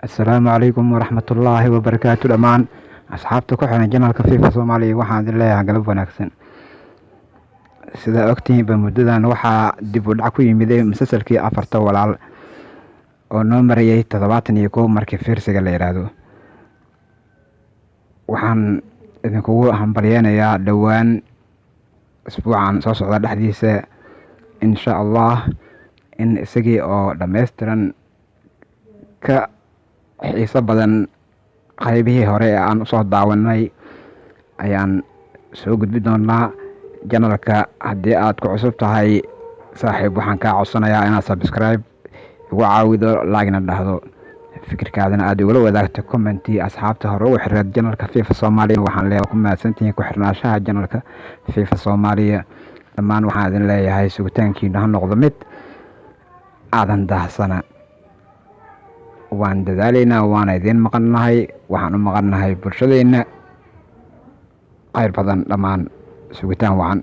السلام عليكم ورحمة الله وبركاته دمان أصحابتك وحنا جنالka FIFA Soomaaliya waxaan idin leeyahay galab wanaagsan sida ogtiin muddadan waxaa dib u dhac ku yimid musalsalkii afarta walaal oo noo marayay 71 markii fiirsiga la yiraahdo waxaan idinkugu hambalyeenayaa dhawaan isbuucan soo socda dhexdiisa insha Allah in isagii oo dhameystiran ka xiiso badan qaybihii hore ee aan soo daawanay ayaan soo gudbi doonaa janalka. haddii aad ku cusub tahay saaxiib waxaan kaa codsanayaa inaad subscribe igu caawido like-na dhahdo fikirkaadana aad igula wadaagto commenti asxaabta hore ugu xiriirad janalka FIFA Soomaaliya. waxaan leeyahay ku mahadsantihiin ku xirnaanshaha janalka FIFA Soomaaliya. dhammaan waxaan idin leeyahay sugitaankiina ha noqdo mid aadan daahsana. waan dadaalaynaa waana idin maqannahay waxaan u maqannahay bulshadeena khayr badan dhammaan sugitaan wacan.